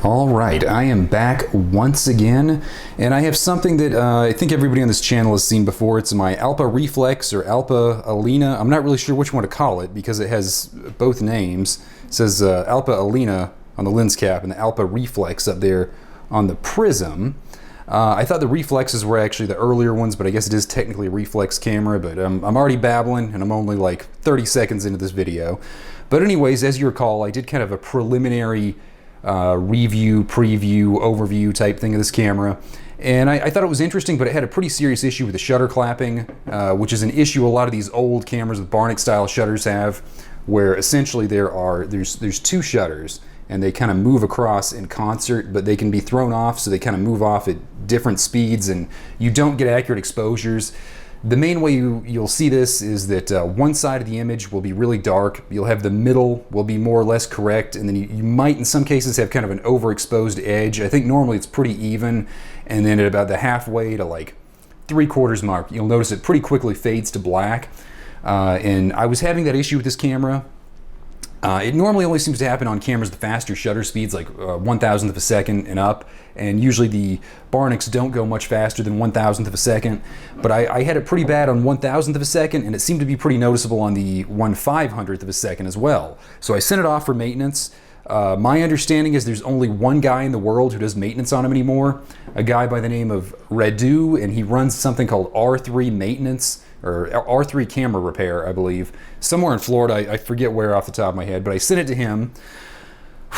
All right, I am back once again, and I have something that I think everybody on this channel has seen before. It's my Alpa Reflex or Alpa Alina. I'm not really sure which one to call it because it has both names. It says Alpa Alina on the lens cap and the Alpa Reflex up there on the prism. I thought the reflexes were actually the earlier ones, but I guess it is technically a reflex camera, but I'm already babbling and I'm only like 30 seconds into this video. But anyways, as you recall, I did kind of a preliminary review, preview, overview type thing of this camera, and I thought it was interesting, but it had a pretty serious issue with the shutter clapping, which is an issue a lot of these old cameras with Barnick style shutters have, where essentially there's two shutters and they kind of move across in concert, but they can be thrown off, so they kind of move off at different speeds and you don't get accurate exposures. The main way you'll see this is that one side of the image will be really dark, you'll have the middle will be more or less correct, and then you might in some cases have kind of an overexposed edge. I think normally it's pretty even, and then at about the halfway to like 3/4 mark, you'll notice it pretty quickly fades to black. And I was having that issue with this camera. It normally only seems to happen on cameras with faster shutter speeds, like 1,000th of a second and up, and usually the Barnicks don't go much faster than 1,000th of a second, but I had it pretty bad on 1,000th of a second, and it seemed to be pretty noticeable on the 1/500th of a second as well. So I sent it off for maintenance. My understanding is there's only one guy in the world who does maintenance on them anymore, a guy by the name of Radu, and he runs something called R3 Maintenance, or R3 Camera Repair, I believe, somewhere in Florida. I forget where off the top of my head, but I sent it to him,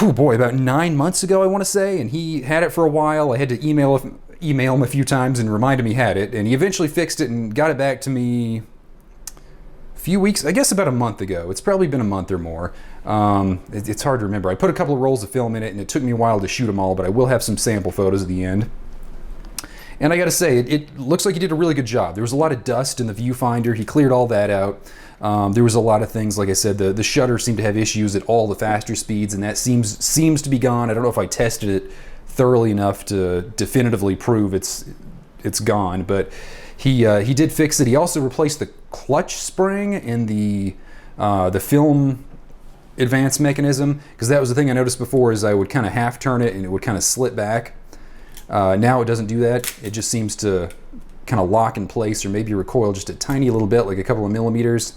about 9 months ago, I want to say, and he had it for a while. I had to email him a few times and remind him he had it, and he eventually fixed it and got it back to me a few weeks, I guess about a month ago. It's probably been a month or more. It's hard to remember. I put a couple of rolls of film in it, and it took me a while to shoot them all, but I will have some sample photos at the end. And I gotta say, it looks like he did a really good job. There was a lot of dust in the viewfinder. He cleared all that out. There was a lot of things, like I said, the shutter seemed to have issues at all the faster speeds, and that seems to be gone. I don't know if I tested it thoroughly enough to definitively prove it's gone, but he did fix it. He also replaced the clutch spring in the film advance mechanism, because that was the thing I noticed before, is I would kind of half turn it and it would kind of slip back. Now it doesn't do that. It just seems to kind of lock in place, or maybe recoil just a tiny little bit, like a couple of millimeters,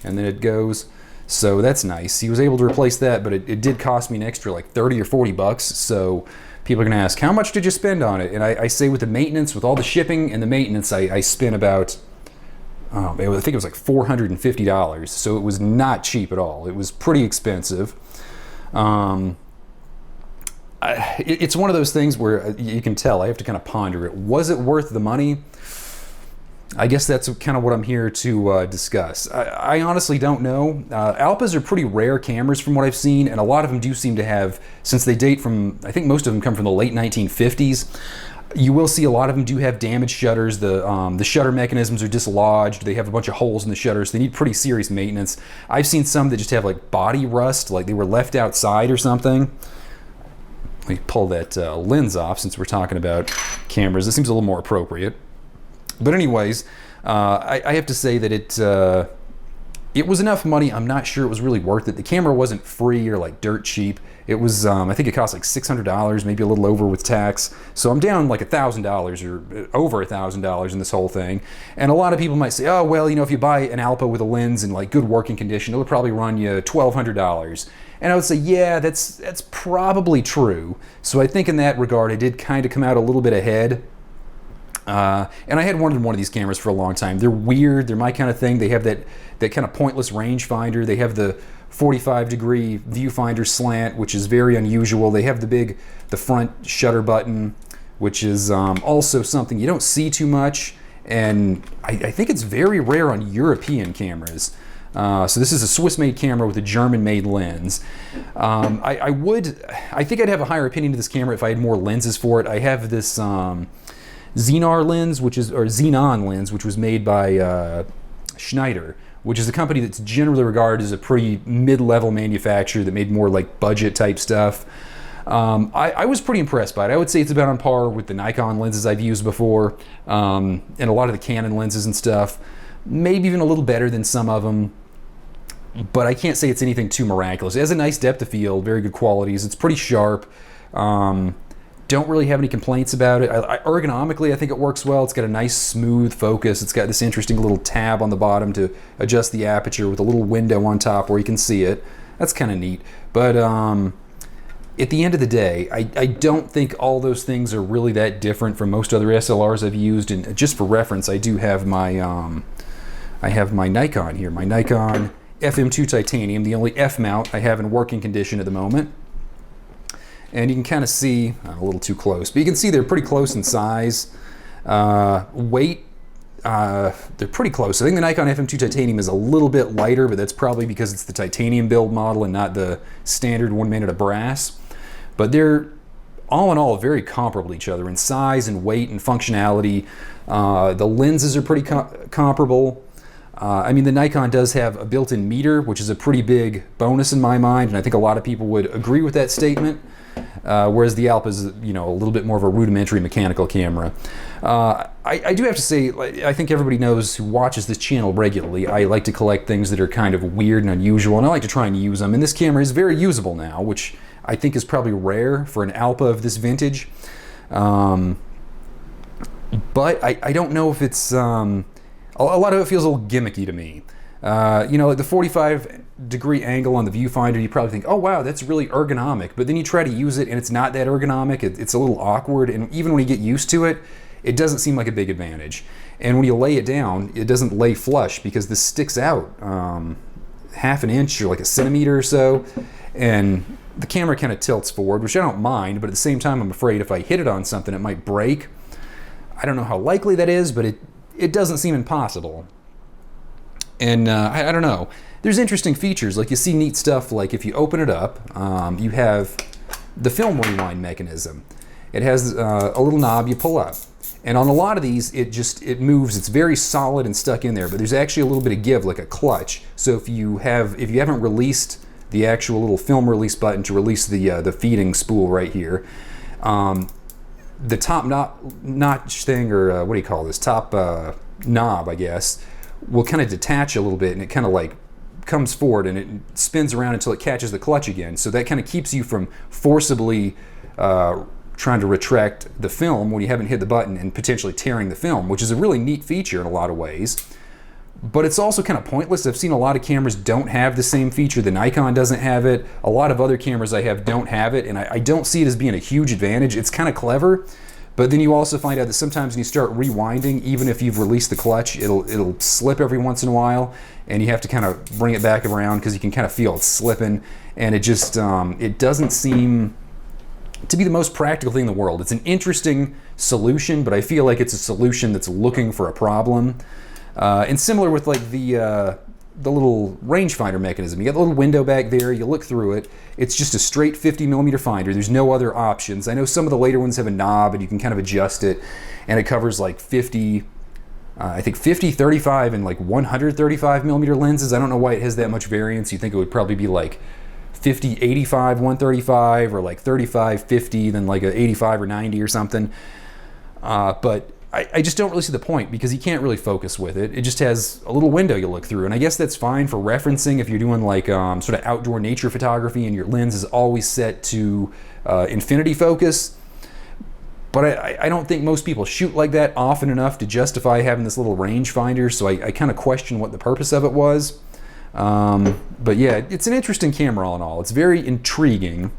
and then it goes. So that's nice. He was able to replace that, but it did cost me an extra like 30 or 40 bucks. So people are gonna ask, how much did you spend on it? And I say with the maintenance, with all the shipping and the maintenance, I spent about, I think it was like $450. So it was not cheap at all. It was pretty expensive. It's one of those things where you can tell I have to kind of ponder it. Was it worth the money? I guess that's kind of what I'm here to discuss. I honestly don't know. Alpas are pretty rare cameras from what I've seen, and a lot of them do seem to have, since they date from, I think most of them come from the late 1950s, you will see a lot of them do have damaged shutters. The shutter mechanisms are dislodged. They have a bunch of holes in the shutters. They need pretty serious maintenance. I've seen some that just have like body rust, like they were left outside or something. Let me pull that lens off since we're talking about cameras. This seems a little more appropriate. But anyways, I have to say that it was enough money. I'm not sure it was really worth it. The camera wasn't free or like dirt cheap. It was, I think it cost like $600, maybe a little over with tax. So I'm down like $1,000 or over $1,000 in this whole thing. And a lot of people might say, oh, well, if you buy an Alpa with a lens in like good working condition, it'll probably run you $1,200. And I would say, yeah, that's probably true. So I think in that regard, I did kind of come out a little bit ahead. And I had wanted one of these cameras for a long time. They're weird. They're my kind of thing. They have that kind of pointless rangefinder. They have the 45-degree viewfinder slant, which is very unusual. They have the front shutter button, which is also something you don't see too much. And I think it's very rare on European cameras. So this is a Swiss-made camera with a German-made lens. I think I'd have a higher opinion of this camera if I had more lenses for it. I have this Xenon lens, which was made by Schneider, which is a company that's generally regarded as a pretty mid-level manufacturer that made more like budget type stuff. I was pretty impressed by it. I would say it's about on par with the Nikon lenses I've used before, and a lot of the Canon lenses and stuff. Maybe even a little better than some of them. but I can't say it's anything too miraculous. It has a nice depth of field, very good qualities. It's pretty sharp. Don't really have any complaints about it. Ergonomically, I think it works well. It's got a nice smooth focus. It's got this interesting little tab on the bottom to adjust the aperture with a little window on top where you can see it. That's kind of neat. But at the end of the day, I don't think all those things are really that different from most other SLRs I've used. And just for reference, I do have my Nikon here, my Nikon FM2 Titanium, the only F mount I have in working condition at the moment. And you can kind of see, a little too close, but you can see they're pretty close in size. Weight, they're pretty close. I think the Nikon FM2 Titanium is a little bit lighter, but that's probably because it's the titanium build model and not the standard one made out of brass. But they're, all in all, very comparable to each other in size and weight and functionality. The lenses are pretty comparable. I mean, the Nikon does have a built-in meter, which is a pretty big bonus in my mind, and I think a lot of people would agree with that statement. Whereas the Alpa is, you know, a little bit more of a rudimentary mechanical camera. I do have to say, I think everybody knows who watches this channel regularly, I like to collect things that are kind of weird and unusual, and I like to try and use them. And this camera is very usable now, which I think is probably rare for an Alpa of this vintage. But I don't know if it's... a lot of it feels a little gimmicky to me. You know, like the 45-degree angle on the viewfinder, you probably think, oh wow, that's really ergonomic. But then you try to use it and it's not that ergonomic. It's a little awkward, and even when you get used to it, it doesn't seem like a big advantage. And when you lay it down, it doesn't lay flush because this sticks out half an inch or like a centimeter or so. And the camera kind of tilts forward, which I don't mind, but at the same time, I'm afraid if I hit it on something, it might break. I don't know how likely that is, but it doesn't seem impossible. And I don't know. There's interesting features, like you see neat stuff like if you open it up, you have the film rewind mechanism. It has a little knob you pull up. And on a lot of these, it moves. It's very solid and stuck in there, but there's actually a little bit of give, like a clutch. So if you haven't released the actual little film release button to release the feeding spool right here, the top notch thing, or what do you call this, top knob, I guess, will kind of detach a little bit, and it kind of like comes forward and it spins around until it catches the clutch again. So that kind of keeps you from forcibly trying to retract the film when you haven't hit the button and potentially tearing the film, which is a really neat feature in a lot of ways. But it's also kind of pointless. I've seen a lot of cameras don't have the same feature. The Nikon doesn't have it. A lot of other cameras I have don't have it, and I don't see it as being a huge advantage. It's kind of clever, but then you also find out that sometimes when you start rewinding, even if you've released the clutch, it'll slip every once in a while, and you have to kind of bring it back around because you can kind of feel it slipping, and it just it doesn't seem to be the most practical thing in the world. It's an interesting solution, but I feel like it's a solution that's looking for a problem. And similar with like the little rangefinder mechanism. You got the little window back there, you look through it, it's just a straight 50mm finder. There's no other options. I know some of the later ones have a knob and you can kind of adjust it, and it covers like 50, I think 50, 35, and like 135mm lenses. I don't know why it has that much variance. You think it would probably be like 50, 85, 135, or like 35, 50, then like a 85 or 90 or something. But I just don't really see the point because you can't really focus with it. It just has a little window you look through, and I guess that's fine for referencing if you're doing like sort of outdoor nature photography and your lens is always set to infinity focus. But I don't think most people shoot like that often enough to justify having this little rangefinder, so I kind of question what the purpose of it was. But yeah, it's an interesting camera all in all. It's very intriguing.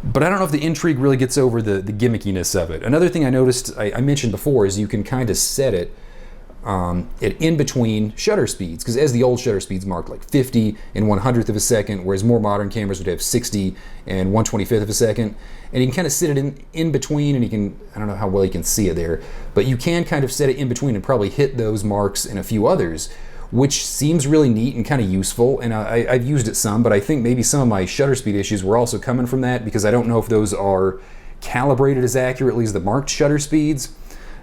But I don't know if the intrigue really gets over the gimmickiness of it. Another thing I noticed, I mentioned before, is you can kind of set it at in between shutter speeds, because as the old shutter speeds marked like 50 and 100th of a second, whereas more modern cameras would have 60 and 125th of a second. And you can kind of set it in between, and you can, I don't know how well you can see it there, but you can kind of set it in between and probably hit those marks and a few others, which seems really neat and kind of useful, and I've used it some, but I think maybe some of my shutter speed issues were also coming from that, because I don't know if those are calibrated as accurately as the marked shutter speeds.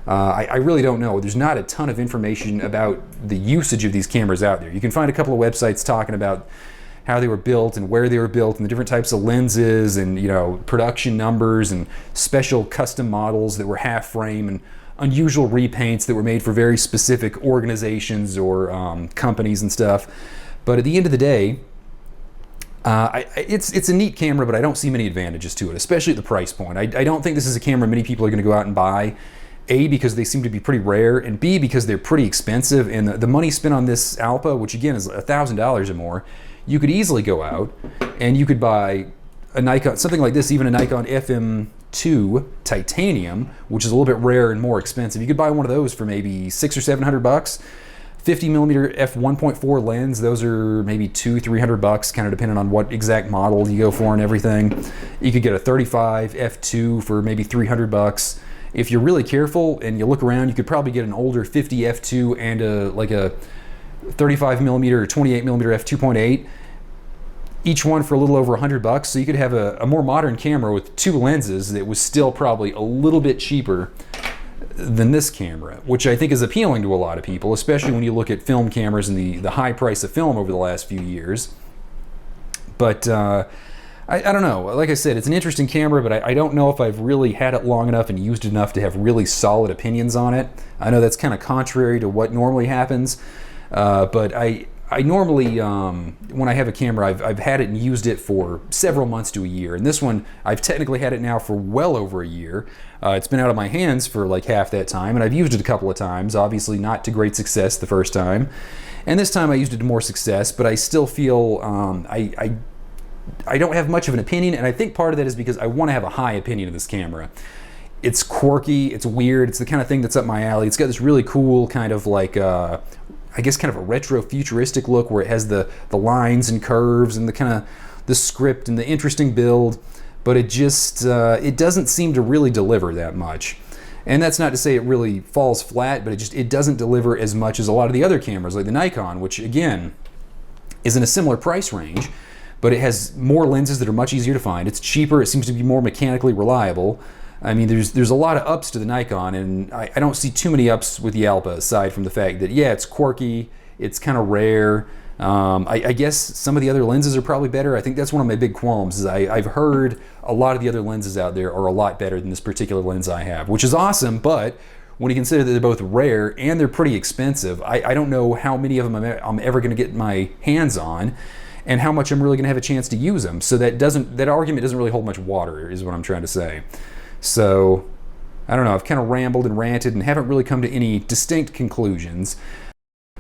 I really don't know. There's not a ton of information about the usage of these cameras out there. You can find a couple of websites talking about how they were built and where they were built and the different types of lenses and, you know, production numbers and special custom models that were half frame and unusual repaints that were made for very specific organizations or companies and stuff. But at the end of the day, It's a neat camera, but I don't see many advantages to it, especially at the price point. I don't think this is a camera many people are going to go out and buy. A, because they seem to be pretty rare, and B, because they're pretty expensive. And the money spent on this Alpa, which again is $1,000 or more, you could easily go out and you could buy a Nikon, something like this, even a Nikon FM2 titanium, which is a little bit rare and more expensive. You could buy one of those for maybe $600 or $700. 50mm f1.4 lens, those are maybe $200-300, kind of depending on what exact model you go for and everything. You could get a 35 f2 for maybe $300. If you're really careful and you look around, you could probably get an older 50 f2 and like a 35mm or 28mm f2.8, each one for a little over $100. So you could have a more modern camera with two lenses that was still probably a little bit cheaper than this camera, which I think is appealing to a lot of people, especially when you look at film cameras and the high price of film over the last few years. But I don't know. Like I said, it's an interesting camera, but I don't know if I've really had it long enough and used it enough to have really solid opinions on it. I know that's kind of contrary to what normally happens, but I normally, when I have a camera, I've had it and used it for several months to a year. And this one, I've technically had it now for well over a year. It's been out of my hands for like half that time, and I've used it a couple of times, obviously not to great success the first time. And this time I used it to more success, but I still feel I don't have much of an opinion, and I think part of that is because I want to have a high opinion of this camera. It's quirky, it's weird, it's the kind of thing that's up my alley. It's got this really cool kind of like, I guess kind of a retro futuristic look where it has the lines and curves and the kind of the script and the interesting build, but it just, it doesn't seem to really deliver that much. And that's not to say it really falls flat, but it doesn't deliver as much as a lot of the other cameras like the Nikon, which again is in a similar price range, but it has more lenses that are much easier to find. It's cheaper, it seems to be more mechanically reliable. I mean, there's a lot of ups to the Nikon, and I don't see too many ups with the Alpa, aside from the fact that, yeah, it's quirky, it's kind of rare. I guess some of the other lenses are probably better. I think that's one of my big qualms, is I've heard a lot of the other lenses out there are a lot better than this particular lens I have, which is awesome, but when you consider that they're both rare and they're pretty expensive, I don't know how many of them I'm ever going to get my hands on, and how much I'm really going to have a chance to use them. So that argument doesn't really hold much water, is what I'm trying to say. So I don't know, I've kind of rambled and ranted and haven't really come to any distinct conclusions.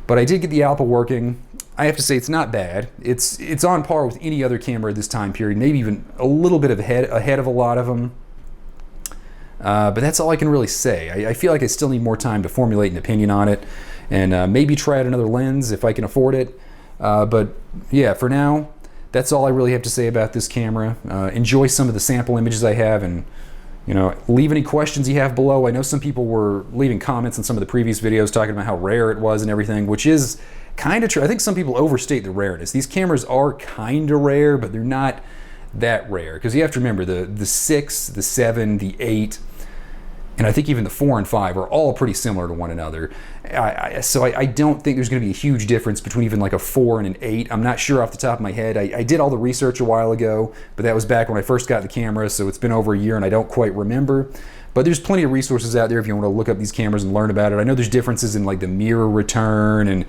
But I did get the Alpa working. I have to say it's not bad. It's on par with any other camera at this time period, maybe even a little bit ahead of a lot of them. But that's all I can really say. I feel like I still need more time to formulate an opinion on it, and maybe try out another lens if I can afford it. But yeah, for now, that's all I really have to say about this camera. Enjoy some of the sample images I have, and leave any questions you have below. I know some people were leaving comments in some of the previous videos talking about how rare it was and everything, which is kind of true. I think some people overstate the rareness. These cameras are kind of rare, but they're not that rare, because you have to remember the 6, the 7, the 8, and I think even the 4 and 5 are all pretty similar to one another. So I don't think there's going to be a huge difference between even like a 4 and an 8. I'm not sure off the top of my head. I did all the research a while ago, but that was back when I first got the camera, so it's been over a year and I don't quite remember. But there's plenty of resources out there if you want to look up these cameras and learn about it. I know there's differences in like the mirror return and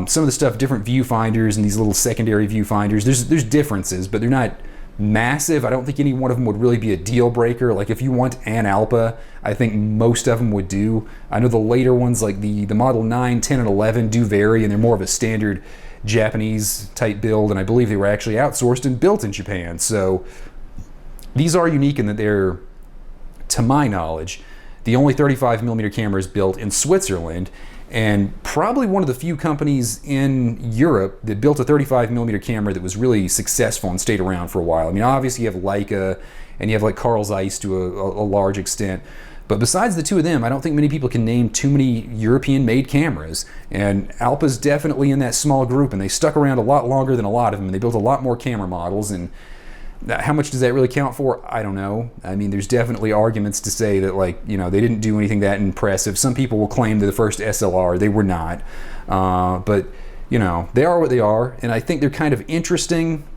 some of the stuff, different viewfinders and these little secondary viewfinders. There's differences, but they're not massive. I don't think any one of them would really be a deal breaker. Like if you want an Alpa, I think most of them would do. I know the later ones like the Model 9, 10, and 11 do vary, and they're more of a standard Japanese type build, and I believe they were actually outsourced and built in Japan. So these are unique in that they're, to my knowledge, the only 35mm cameras built in Switzerland, and probably one of the few companies in Europe that built a 35mm camera that was really successful and stayed around for a while. I mean, obviously you have Leica and you have like Carl Zeiss to a large extent, but besides the two of them, I don't think many people can name too many European-made cameras, and Alpa's definitely in that small group, and they stuck around a lot longer than a lot of them, and they built a lot more camera models, and how much does that really count for? I don't know. I mean, there's definitely arguments to say that, like, they didn't do anything that impressive. Some people will claim they're the first SLR. They were not. But, they are what they are, and I think they're kind of interesting,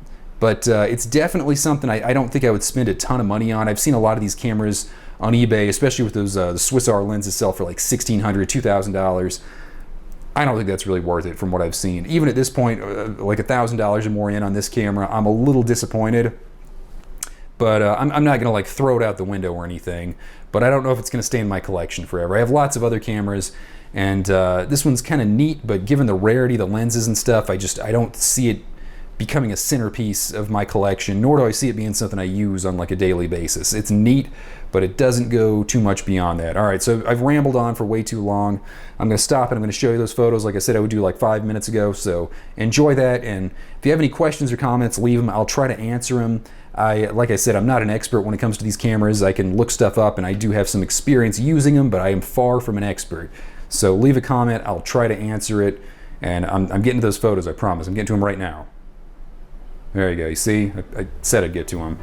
but it's definitely something I don't think I would spend a ton of money on. I've seen a lot of these cameras on eBay, especially with those the Swiss R lenses sell for like $1,600, $2,000. I don't think that's really worth it from what I've seen. Even at this point, like $1,000 or more in on this camera, I'm a little disappointed. But I'm not gonna like throw it out the window or anything. But I don't know if it's gonna stay in my collection forever. I have lots of other cameras, and this one's kind of neat. But given the rarity, the lenses and stuff, I don't see it becoming a centerpiece of my collection. Nor do I see it being something I use on like a daily basis. It's neat, but it doesn't go too much beyond that. All right, so I've rambled on for way too long. I'm gonna stop and I'm gonna show you those photos like I said I would do like 5 minutes ago. So enjoy that, and if you have any questions or comments, leave them. I'll try to answer them. Like I said, I'm not an expert when it comes to these cameras. I can look stuff up and I do have some experience using them, but I am far from an expert. So leave a comment, I'll try to answer it, and I'm getting to those photos, I promise. I'm getting to them right now. There you go, you see? I said I'd get to them.